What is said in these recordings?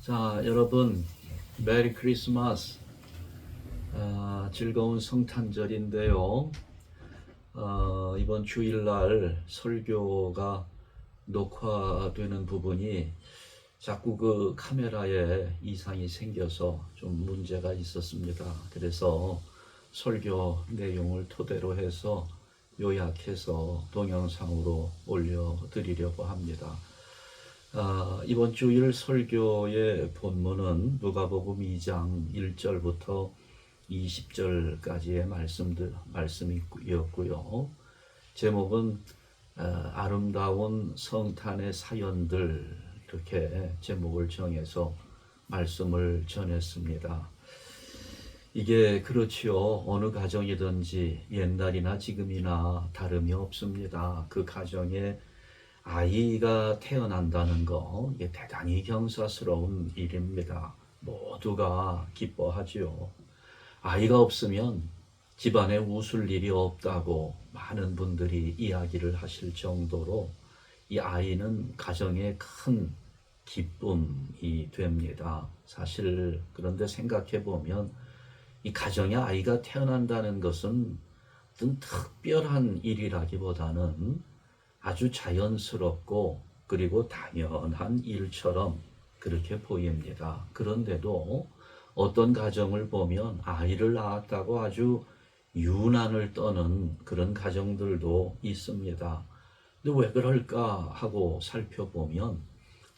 자, 여러분, 메리 크리스마스. 즐거운 성탄절인데요. 이번 주일날 설교가 녹화되는 부분이 자꾸 그 카메라에 이상이 생겨서 좀 문제가 있었습니다. 그래서 설교 내용을 토대로 해서 요약해서 동영상으로 올려드리려고 합니다. 이번 주일 설교의 본문은 누가복음 2장 1절부터 20절까지의 말씀이었고요. 제목은 아름다운 성탄의 사연들, 이렇게 제목을 정해서 말씀을 전했습니다. 이게 그렇지요. 어느 가정이든지 옛날이나 지금이나 다름이 없습니다. 그 가정에 아이가 태어난다는 거, 이게 대단히 경사스러운 일입니다. 모두가 기뻐하지요. 아이가 없으면 집안에 웃을 일이 없다고 많은 분들이 이야기를 하실 정도로 이 아이는 가정의 큰 기쁨이 됩니다. 사실 그런데 생각해 보면 이 가정에 아이가 태어난다는 것은 어떤 특별한 일이라기보다는 아주 자연스럽고 그리고 당연한 일처럼 그렇게 보입니다. 그런데도 어떤 가정을 보면 아이를 낳았다고 아주 유난을 떠는 그런 가정들도 있습니다. 근데 왜 그럴까 하고 살펴보면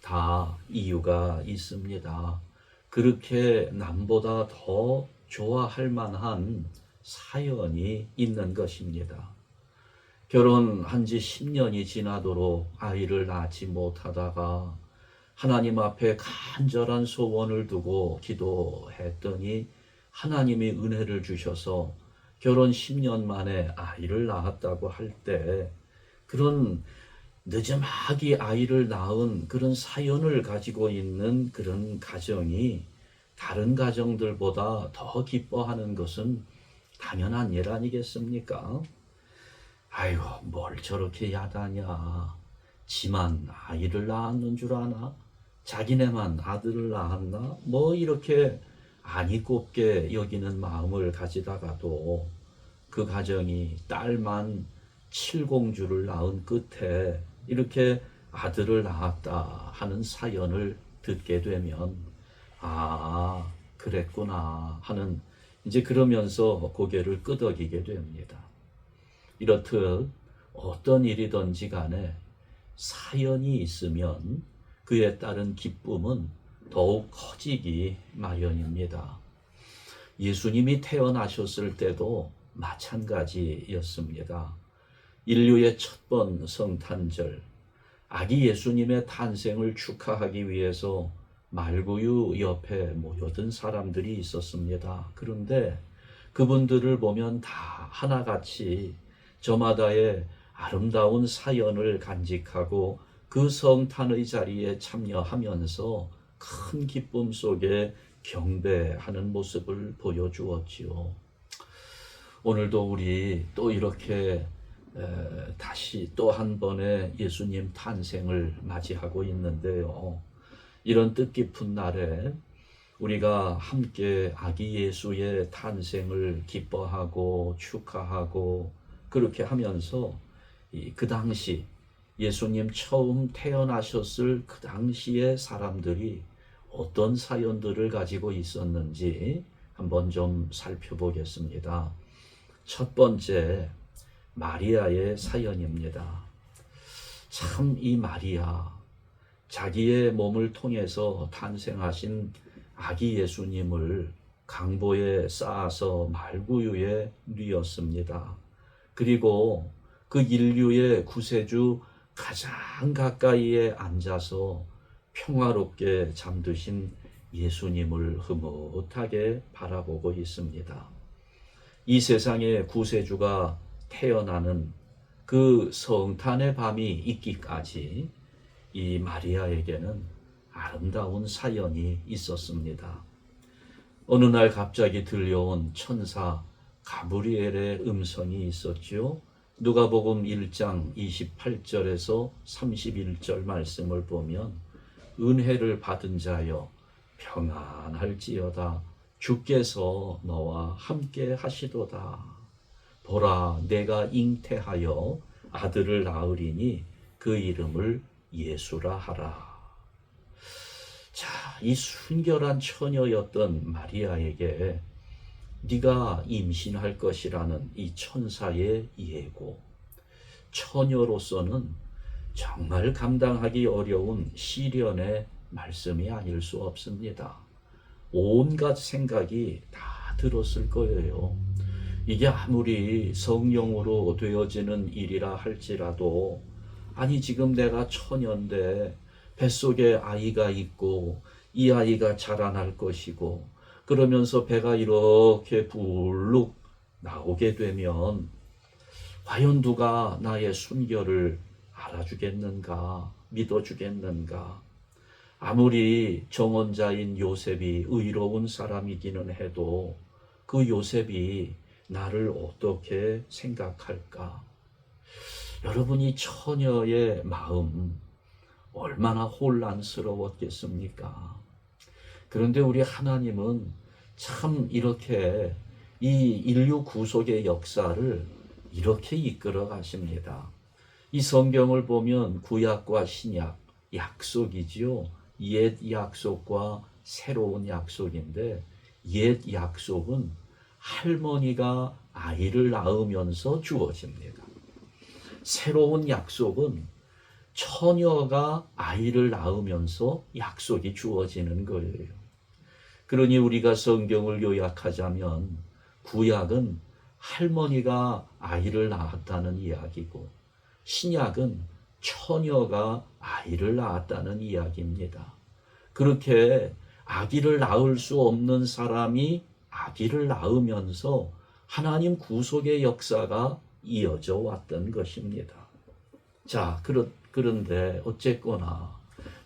다 이유가 있습니다. 그렇게 남보다 더 좋아할 만한 사연이 있는 것입니다. 결혼한 지 10년이 지나도록 아이를 낳지 못하다가 하나님 앞에 간절한 소원을 두고 기도했더니 하나님이 은혜를 주셔서 결혼 10년 만에 아이를 낳았다고 할 때 그런 늦지막이 아이를 낳은 그런 사연을 가지고 있는 그런 가정이 다른 가정들보다 더 기뻐하는 것은 당연한 일 아니겠습니까? 아이고, 뭘 저렇게 야단이야. 지만 아이를 낳았는 줄 아나? 자기네만 아들을 낳았나? 뭐 이렇게 안이 곱게 여기는 마음을 가지다가도 그 가정이 딸만 칠공주를 낳은 끝에 이렇게 아들을 낳았다 하는 사연을 듣게 되면 그랬구나 하는, 이제 그러면서 고개를 끄덕이게 됩니다. 이렇듯 어떤 일이든지 간에 사연이 있으면 그에 따른 기쁨은 더욱 커지기 마련입니다. 예수님이 태어나셨을 때도 마찬가지였습니다. 인류의 첫 번 성탄절, 아기 예수님의 탄생을 축하하기 위해서 말구유 옆에 모여든 사람들이 있었습니다. 그런데 그분들을 보면 다 하나같이 저마다의 아름다운 사연을 간직하고 그 성탄의 자리에 참여하면서 큰 기쁨 속에 경배하는 모습을 보여주었지요. 오늘도 우리 또 이렇게 다시 또 한 번의 예수님 탄생을 맞이하고 있는데요. 이런 뜻깊은 날에 우리가 함께 아기 예수의 탄생을 기뻐하고 축하하고 그렇게 하면서 그 당시 예수님 처음 태어나셨을 그 당시의 사람들이 어떤 사연들을 가지고 있었는지 한번 좀 살펴보겠습니다. 첫 번째, 마리아의 사연입니다. 참 이 마리아, 자기의 몸을 통해서 탄생하신 아기 예수님을 강보에 쌓아서 말구유에 뉘었습니다. 그리고 그 인류의 구세주 가장 가까이에 앉아서 평화롭게 잠드신 예수님을 흐뭇하게 바라보고 있습니다. 이 세상에 구세주가 태어나는 그 성탄의 밤이 있기까지 이 마리아에게는 아름다운 사연이 있었습니다. 어느 날 갑자기 들려온 천사 가브리엘의 음성이 있었지요. 누가복음 1장 28절에서 31절 말씀을 보면 은혜를 받은 자여 평안할지어다. 주께서 너와 함께 하시도다. 보라, 내가 잉태하여 아들을 낳으리니 그 이름을 예수라 하라. 자, 이 순결한 처녀였던 마리아에게 네가 임신할 것이라는 이 천사의 예고, 처녀로서는 정말 감당하기 어려운 시련의 말씀이 아닐 수 없습니다. 온갖 생각이 다 들었을 거예요. 이게 아무리 성령으로 되어지는 일이라 할지라도, 아니 지금 내가 처녀인데 뱃속에 아이가 있고 이 아이가 자라날 것이고, 그러면서 배가 이렇게 불룩 나오게 되면 과연 누가 나의 순결을 알아주겠는가, 믿어주겠는가. 아무리 정혼자인 요셉이 의로운 사람이기는 해도 그 요셉이 나를 어떻게 생각할까? 여러분이 처녀의 마음 얼마나 혼란스러웠겠습니까? 그런데 우리 하나님은 참 이렇게 이 인류 구속의 역사를 이렇게 이끌어 가십니다. 이 성경을 보면 구약과 신약, 약속이지요. 옛 약속과 새로운 약속인데, 옛 약속은 할머니가 아이를 낳으면서 주어집니다. 새로운 약속은 처녀가 아이를 낳으면서 약속이 주어지는 거예요. 그러니 우리가 성경을 요약하자면 구약은 할머니가 아이를 낳았다는 이야기고, 신약은 처녀가 아이를 낳았다는 이야기입니다. 그렇게 아기를 낳을 수 없는 사람이 아기를 낳으면서 하나님 구속의 역사가 이어져 왔던 것입니다. 자, 그런데 어쨌거나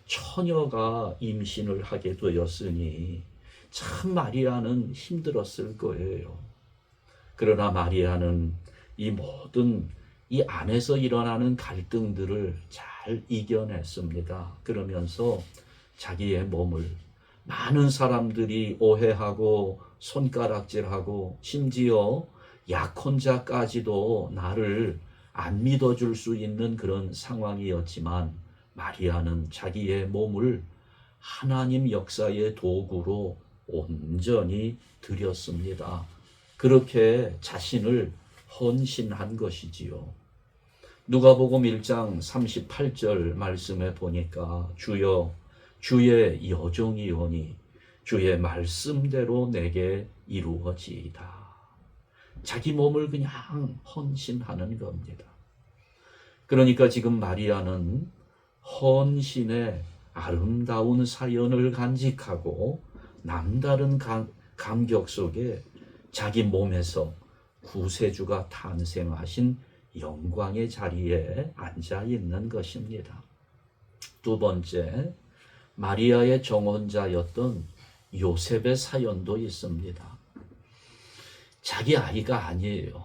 처녀가 임신을 하게 되었으니 참 마리아는 힘들었을 거예요. 그러나 마리아는 이 모든 이 안에서 일어나는 갈등들을 잘 이겨냈습니다. 그러면서 자기의 몸을 많은 사람들이 오해하고 손가락질하고 심지어 약혼자까지도 나를 안 믿어줄 수 있는 그런 상황이었지만, 마리아는 자기의 몸을 하나님 역사의 도구로 온전히 드렸습니다. 그렇게 자신을 헌신한 것이지요. 누가복음 1장 38절 말씀에 보니까 주여 주의 여종이오니 주의 말씀대로 내게 이루어지이다. 자기 몸을 그냥 헌신하는 겁니다. 그러니까 지금 마리아는 헌신의 아름다운 사연을 간직하고 남다른 감격 속에 자기 몸에서 구세주가 탄생하신 영광의 자리에 앉아 있는 것입니다. 두 번째, 마리아의 정혼자였던 요셉의 사연도 있습니다. 자기 아이가 아니에요.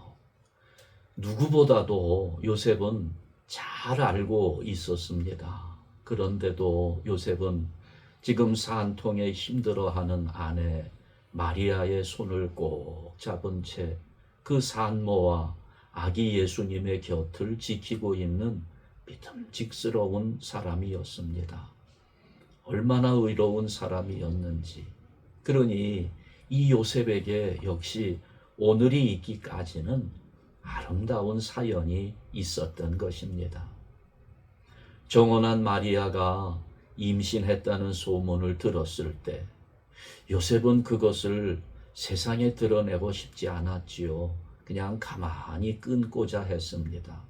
누구보다도 요셉은 잘 알고 있었습니다. 그런데도 요셉은 지금 산통에 힘들어하는 아내 마리아의 손을 꼭 잡은 채 그 산모와 아기 예수님의 곁을 지키고 있는 믿음직스러운 사람이었습니다. 얼마나 의로운 사람이었는지. 그러니 이 요셉에게 역시 오늘이 있기까지는 아름다운 사연이 있었던 것입니다. 정혼한 마리아가 임신했다는 소문을 들었을 때 요셉은 그것을 세상에 드러내고 싶지 않았지요. 그냥 가만히 끊고자 했습니다.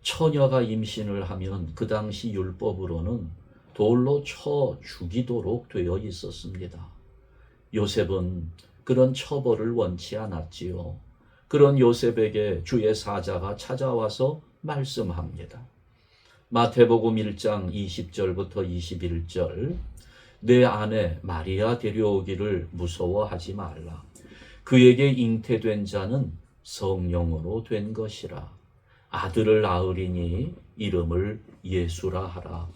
처녀가 임신을 하면 그 당시 율법으로는 돌로 쳐 죽이도록 되어 있었습니다. 요셉은 그런 처벌을 원치 않았지요. 그런 요셉에게 주의 사자가 찾아와서 말씀합니다. 마태복음 1장 20절부터 21절, 내 아내 마리아 데려오기를 무서워하지 말라. 그에게 잉태된 자는 성령으로 된 것이라. 아들을 낳으리니 이름을 예수라 하라.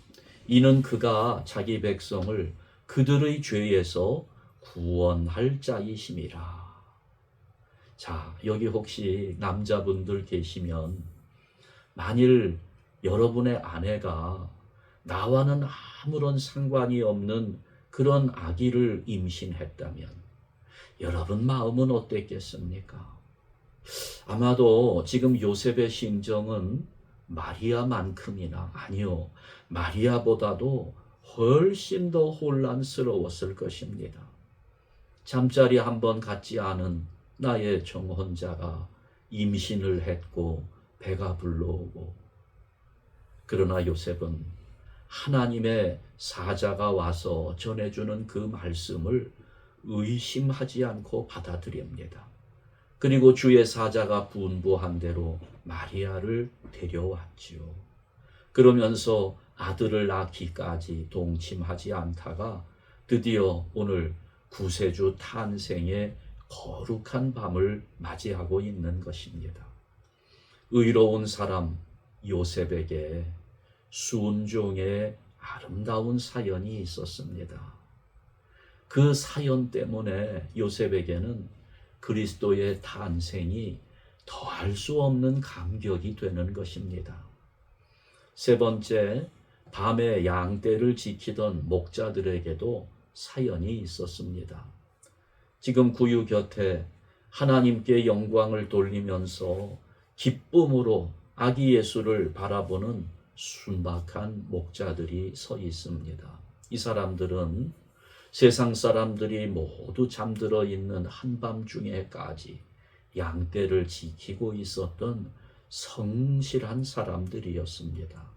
이는 그가 자기 백성을 그들의 죄에서 구원할 자이심이라. 자, 여기 혹시 남자분들 계시면 만일 여러분의 아내가 나와는 아무런 상관이 없는 그런 아기를 임신했다면 여러분 마음은 어땠겠습니까? 아마도 지금 요셉의 심정은 마리아만큼이나, 아니요, 마리아보다도 훨씬 더 혼란스러웠을 것입니다. 잠자리 한번 갖지 않은 나의 정혼자가 임신을 했고 배가 불러오고, 그러나 요셉은 하나님의 사자가 와서 전해주는 그 말씀을 의심하지 않고 받아들입니다. 그리고 주의 사자가 분부한 대로 마리아를 데려왔지요. 그러면서 아들을 낳기까지 동침하지 않다가 드디어 오늘 구세주 탄생의 거룩한 밤을 맞이하고 있는 것입니다. 의로운 사람 요셉에게 순종의 아름다운 사연이 있었습니다. 그 사연 때문에 요셉에게는 그리스도의 탄생이 더할 수 없는 감격이 되는 것입니다. 세 번째, 밤에 양떼를 지키던 목자들에게도 사연이 있었습니다. 지금 구유 곁에 하나님께 영광을 돌리면서 기쁨으로 아기 예수를 바라보는 순박한 목자들이 서 있습니다. 이 사람들은 세상 사람들이 모두 잠들어 있는 한밤중에까지 양떼를 지키고 있었던 성실한 사람들이었습니다.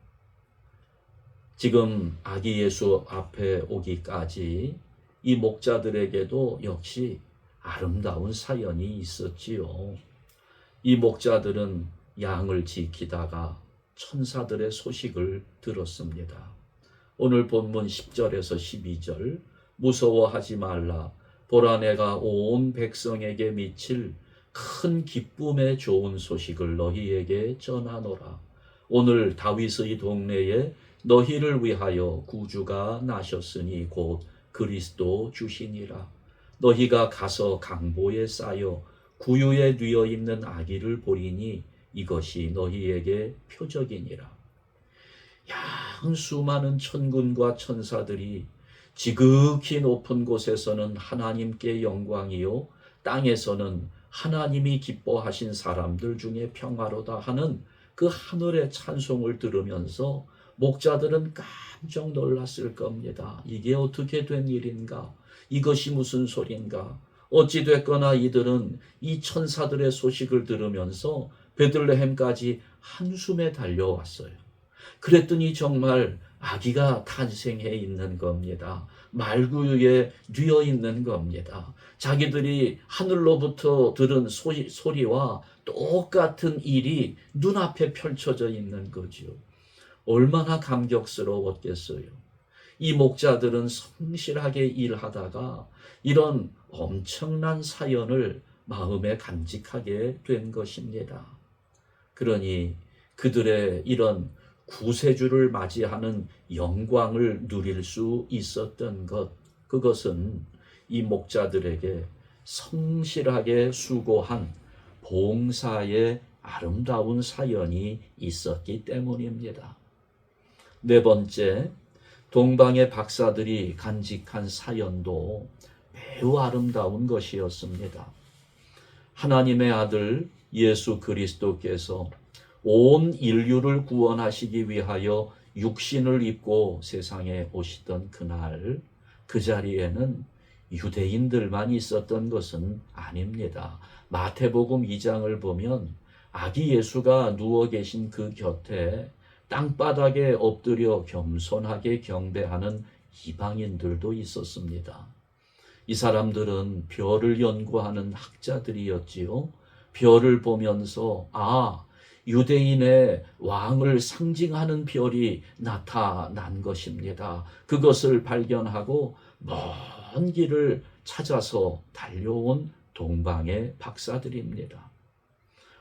지금 아기 예수 앞에 오기까지 이 목자들에게도 역시 아름다운 사연이 있었지요. 이 목자들은 양을 지키다가 천사들의 소식을 들었습니다. 오늘 본문 10절에서 12절, 무서워하지 말라. 보라, 내가 온 백성에게 미칠 큰 기쁨의 좋은 소식을 너희에게 전하노라. 오늘 다윗의 동네에 너희를 위하여 구주가 나셨으니 곧 그리스도 주시니라. 너희가 가서 강보에 쌓여 구유에 뉘어 있는 아기를 보리니 이것이 너희에게 표적이니라. 양 수많은 천군과 천사들이 지극히 높은 곳에서는 하나님께 영광이요, 땅에서는 하나님이 기뻐하신 사람들 중에 평화로다 하는 그 하늘의 찬송을 들으면서 목자들은 깜짝 놀랐을 겁니다. 이게 어떻게 된 일인가? 이것이 무슨 소린가? 어찌됐거나 이들은 이 천사들의 소식을 들으면서 베들레헴까지 한숨에 달려왔어요. 그랬더니 정말 아기가 탄생해 있는 겁니다. 말구유에 뉘어 있는 겁니다. 자기들이 하늘로부터 들은 소리와 똑같은 일이 눈앞에 펼쳐져 있는 거죠. 얼마나 감격스러웠겠어요. 이 목자들은 성실하게 일하다가 이런 엄청난 사연을 마음에 간직하게 된 것입니다. 그러니 그들의 이런 구세주를 맞이하는 영광을 누릴 수 있었던 것, 그것은 이 목자들에게 성실하게 수고한 봉사의 아름다운 사연이 있었기 때문입니다. 네 번째, 동방의 박사들이 간직한 사연도 매우 아름다운 것이었습니다. 하나님의 아들 예수 그리스도께서 온 인류를 구원하시기 위하여 육신을 입고 세상에 오시던 그날, 그 자리에는 유대인들만 있었던 것은 아닙니다. 마태복음 2장을 보면 아기 예수가 누워 계신 그 곁에 땅바닥에 엎드려 겸손하게 경배하는 이방인들도 있었습니다. 이 사람들은 별을 연구하는 학자들이었지요. 별을 보면서 유대인의 왕을 상징하는 별이 나타난 것입니다. 그것을 발견하고 먼 길을 찾아서 달려온 동방의 박사들입니다.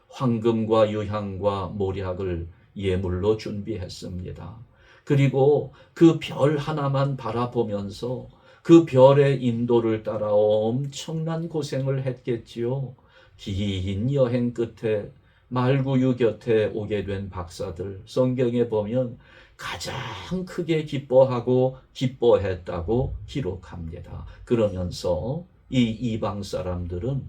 황금과 유향과 몰약을 예물로 준비했습니다. 그리고 그 별 하나만 바라보면서 그 별의 인도를 따라 엄청난 고생을 했겠지요. 긴 여행 끝에 말구유 곁에 오게 된 박사들, 성경에 보면 가장 크게 기뻐하고 기뻐했다고 기록합니다. 그러면서 이 이방 사람들은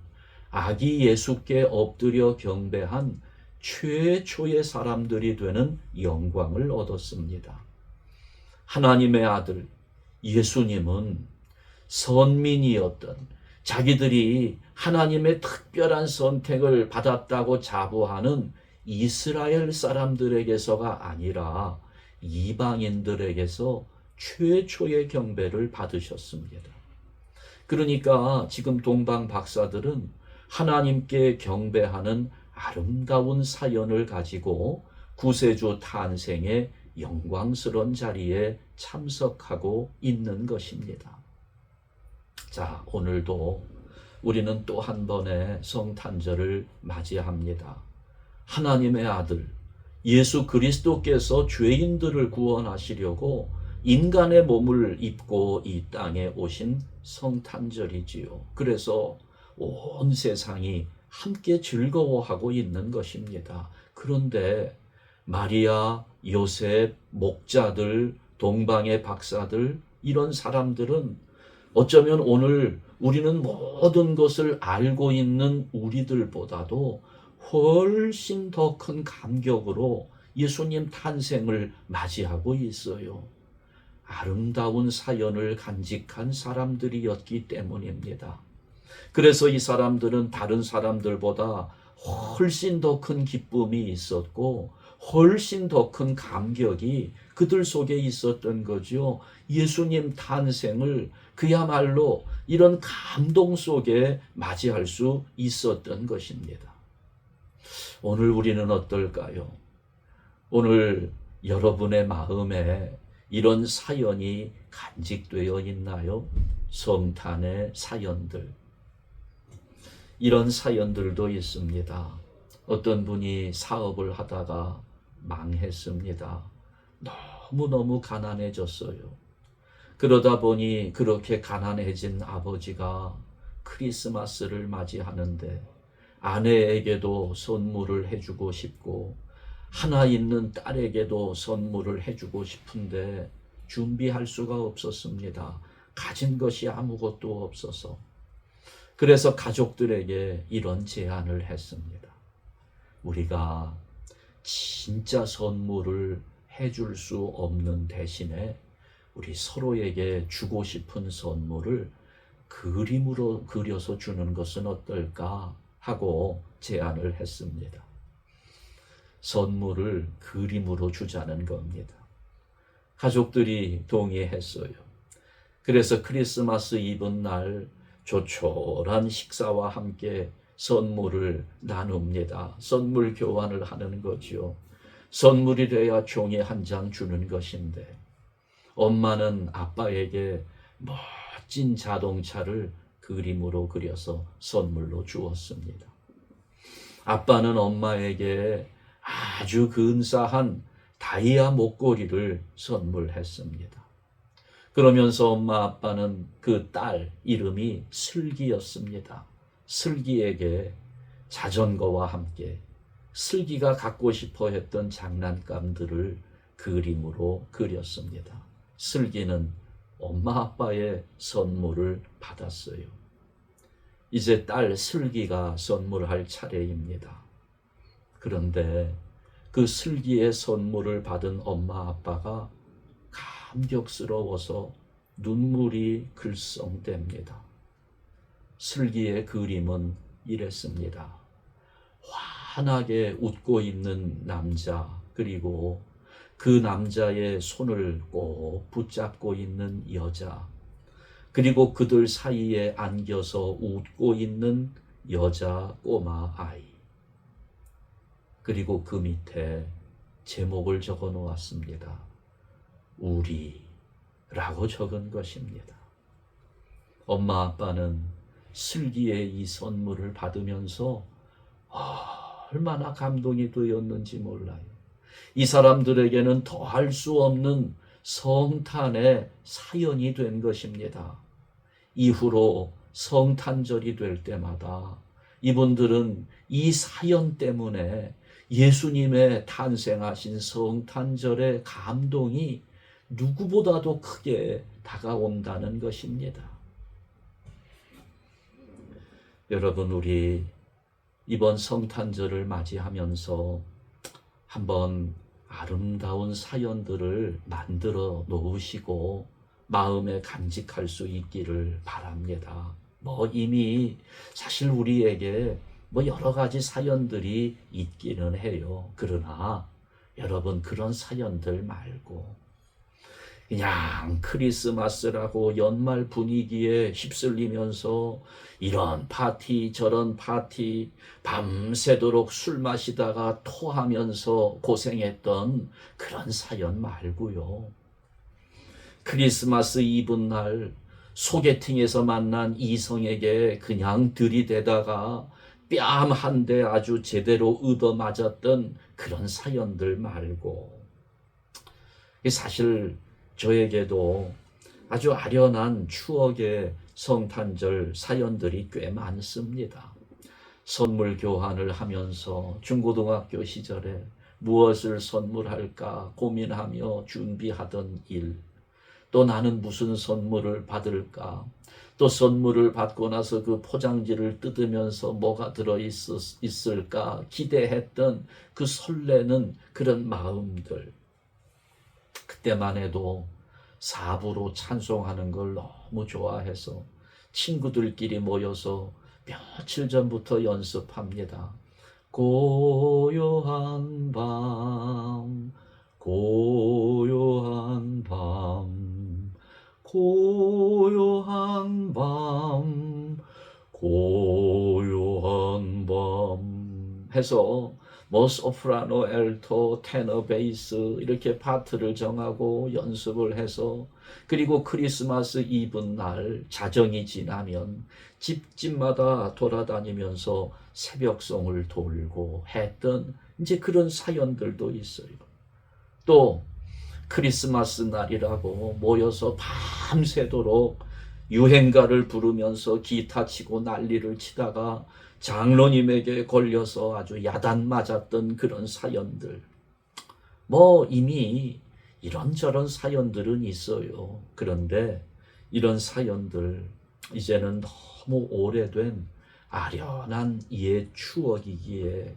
아기 예수께 엎드려 경배한 최초의 사람들이 되는 영광을 얻었습니다. 하나님의 아들 예수님은 선민이었던, 자기들이 하나님의 특별한 선택을 받았다고 자부하는 이스라엘 사람들에게서가 아니라 이방인들에게서 최초의 경배를 받으셨습니다. 그러니까 지금 동방 박사들은 하나님께 경배하는 아름다운 사연을 가지고 구세주 탄생의 영광스러운 자리에 참석하고 있는 것입니다. 자, 오늘도 우리는 또 한 번의 성탄절을 맞이합니다. 하나님의 아들 예수 그리스도께서 죄인들을 구원하시려고 인간의 몸을 입고 이 땅에 오신 성탄절이지요. 그래서 온 세상이 함께 즐거워하고 있는 것입니다. 그런데 마리아, 요셉, 목자들, 동방의 박사들, 이런 사람들은 어쩌면 오늘 우리는 모든 것을 알고 있는 우리들보다도 훨씬 더 큰 감격으로 예수님 탄생을 맞이하고 있어요. 아름다운 사연을 간직한 사람들이었기 때문입니다. 그래서 이 사람들은 다른 사람들보다 훨씬 더 큰 기쁨이 있었고 훨씬 더 큰 감격이 그들 속에 있었던 거죠. 예수님 탄생을 그야말로 이런 감동 속에 맞이할 수 있었던 것입니다. 오늘 우리는 어떨까요? 오늘 여러분의 마음에 이런 사연이 간직되어 있나요? 성탄의 사연들. 이런 사연들도 있습니다. 어떤 분이 사업을 하다가 망했습니다. 너무너무 가난해졌어요. 그러다 보니 그렇게 가난해진 아버지가 크리스마스를 맞이하는데 아내에게도 선물을 해주고 싶고 하나 있는 딸에게도 선물을 해주고 싶은데 준비할 수가 없었습니다. 가진 것이 아무것도 없어서. 그래서 가족들에게 이런 제안을 했습니다. 우리가 진짜 선물을 해줄 수 없는 대신에 우리 서로에게 주고 싶은 선물을 그림으로 그려서 주는 것은 어떨까 하고 제안을 했습니다. 선물을 그림으로 주자는 겁니다. 가족들이 동의했어요. 그래서 크리스마스 이브 날 조촐한 식사와 함께 선물을 나눕니다. 선물 교환을 하는 거죠. 선물이래야 종이 한 장 주는 것인데 엄마는 아빠에게 멋진 자동차를 그림으로 그려서 선물로 주었습니다. 아빠는 엄마에게 아주 근사한 다이아 목걸이를 선물했습니다. 그러면서 엄마 아빠는 그 딸 이름이 슬기였습니다. 슬기에게 자전거와 함께 슬기가 갖고 싶어 했던 장난감들을 그림으로 그렸습니다. 슬기는 엄마 아빠의 선물을 받았어요. 이제 딸 슬기가 선물할 차례입니다. 그런데 그 슬기의 선물을 받은 엄마 아빠가 감격스러워서 눈물이 글썽댑니다. 슬기의 그림은 이랬습니다. 환하게 웃고 있는 남자, 그리고 그 남자의 손을 꼭 붙잡고 있는 여자, 그리고 그들 사이에 안겨서 웃고 있는 여자 꼬마 아이, 그리고 그 밑에 제목을 적어 놓았습니다. 우리라고 적은 것입니다. 엄마 아빠는 슬기의 이 선물을 받으면서 얼마나 감동이 되었는지 몰라요. 이 사람들에게는 더할 수 없는 성탄의 사연이 된 것입니다. 이후로 성탄절이 될 때마다 이분들은 이 사연 때문에 예수님의 탄생하신 성탄절의 감동이 누구보다도 크게 다가온다는 것입니다. 여러분, 우리 이번 성탄절을 맞이하면서 한번 아름다운 사연들을 만들어 놓으시고 마음에 간직할 수 있기를 바랍니다. 이미 사실 우리에게 여러 가지 사연들이 있기는 해요. 그러나 여러분, 그런 사연들 말고 그냥 크리스마스라고 연말 분위기에 휩쓸리면서 이런 파티 저런 파티 밤새도록 술 마시다가 토하면서 고생했던 그런 사연 말고요. 크리스마스 이브날 소개팅에서 만난 이성에게 그냥 들이대다가 뺨 한 대 아주 제대로 얻어맞았던 그런 사연들 말고, 사실 저에게도 아주 아련한 추억의 성탄절 사연들이 꽤 많습니다. 선물 교환을 하면서 중고등학교 시절에 무엇을 선물할까 고민하며 준비하던 일, 또 나는 무슨 선물을 받을까, 또 선물을 받고 나서 그 포장지를 뜯으면서 뭐가 들어있을까 기대했던 그 설레는 그런 마음들, 그때만 해도 사부로 찬송하는 걸 너무 좋아해서 친구들끼리 모여서 며칠 전부터 연습합니다. 고요한 밤, 고요한 밤, 고요한 밤, 고요한 밤 해서 소프라노, 엘토, 테너, 베이스 이렇게 파트를 정하고 연습을 해서, 그리고 크리스마스 이브 날 자정이 지나면 집집마다 돌아다니면서 새벽송을 돌고 했던 이제 그런 사연들도 있어요. 또 크리스마스 날이라고 모여서 밤새도록 유행가를 부르면서 기타 치고 난리를 치다가 장로님에게 걸려서 아주 야단 맞았던 그런 사연들, 이미 이런저런 사연들은 있어요. 그런데 이런 사연들 이제는 너무 오래된 아련한 옛 추억이기에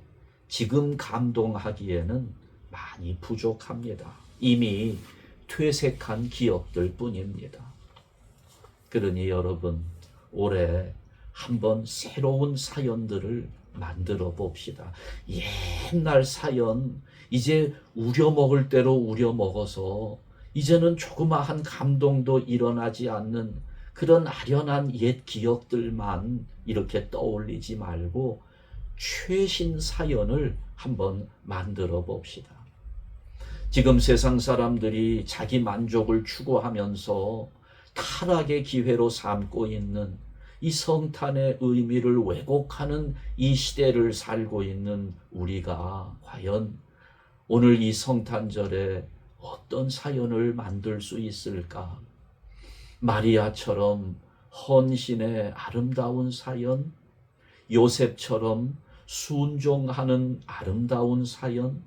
지금 감동하기에는 많이 부족합니다. 이미 퇴색한 기억들 뿐입니다. 그러니 여러분, 올해 한번 새로운 사연들을 만들어 봅시다. 옛날 사연 이제 우려먹을 대로 우려먹어서 이제는 조그마한 감동도 일어나지 않는 그런 아련한 옛 기억들만 이렇게 떠올리지 말고 최신 사연을 한번 만들어 봅시다. 지금 세상 사람들이 자기 만족을 추구하면서 타락의 기회로 삼고 있는 이 성탄의 의미를 왜곡하는 이 시대를 살고 있는 우리가 과연 오늘 이 성탄절에 어떤 사연을 만들 수 있을까? 마리아처럼 헌신의 아름다운 사연, 요셉처럼 순종하는 아름다운 사연,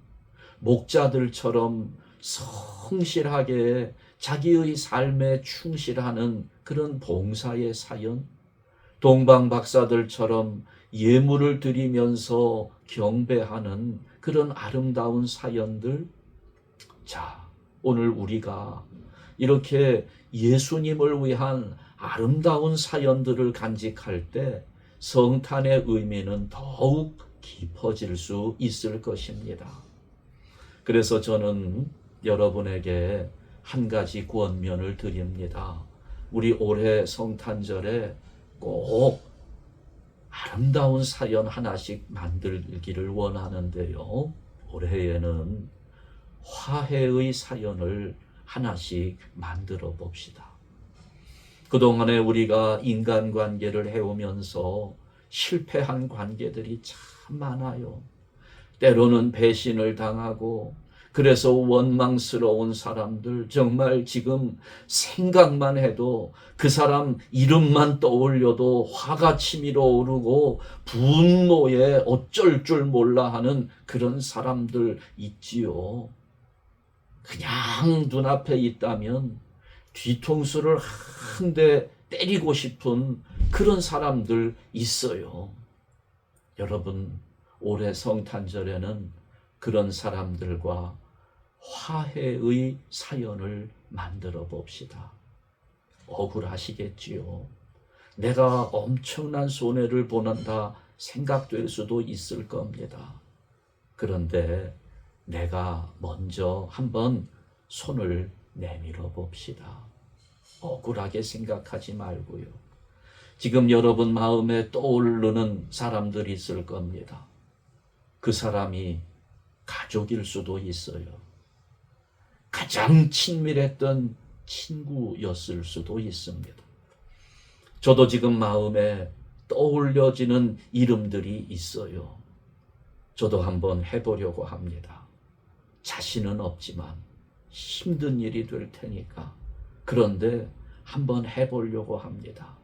목자들처럼 성실하게 자기의 삶에 충실하는 그런 봉사의 사연, 동방 박사들처럼 예물을 드리면서 경배하는 그런 아름다운 사연들. 자, 오늘 우리가 이렇게 예수님을 위한 아름다운 사연들을 간직할 때 성탄의 의미는 더욱 깊어질 수 있을 것입니다. 그래서 저는 여러분에게 한 가지 권면을 드립니다. 우리 올해 성탄절에 꼭 아름다운 사연 하나씩 만들기를 원하는데요. 올해에는 화해의 사연을 하나씩 만들어 봅시다. 그동안에 우리가 인간관계를 해오면서 실패한 관계들이 참 많아요. 때로는 배신을 당하고, 그래서 원망스러운 사람들, 정말 지금 생각만 해도 그 사람 이름만 떠올려도 화가 치밀어 오르고 분노에 어쩔 줄 몰라 하는 그런 사람들 있지요. 그냥 눈앞에 있다면 뒤통수를 한 대 때리고 싶은 그런 사람들 있어요. 여러분, 올해 성탄절에는 그런 사람들과 화해의 사연을 만들어 봅시다. 억울하시겠지요. 내가 엄청난 손해를 보는다 생각될 수도 있을 겁니다. 그런데 내가 먼저 한번 손을 내밀어 봅시다. 억울하게 생각하지 말고요. 지금 여러분 마음에 떠오르는 사람들이 있을 겁니다. 그 사람이 가족일 수도 있어요. 가장 친밀했던 친구였을 수도 있습니다. 저도 지금 마음에 떠올려지는 이름들이 있어요. 저도 한번 해보려고 합니다. 자신은 없지만 힘든 일이 될 테니까. 그런데 한번 해보려고 합니다.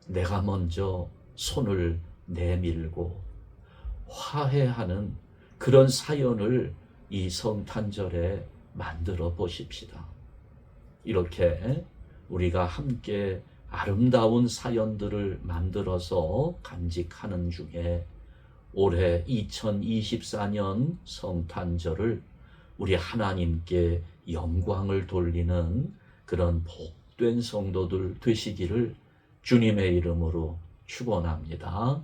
내가 먼저 손을 내밀고 화해하는 그런 사연을 이 성탄절에 만들어 보십시다. 이렇게 우리가 함께 아름다운 사연들을 만들어서 간직하는 중에 올해 2024년 성탄절을 우리 하나님께 영광을 돌리는 그런 복된 성도들 되시기를 주님의 이름으로 축원합니다.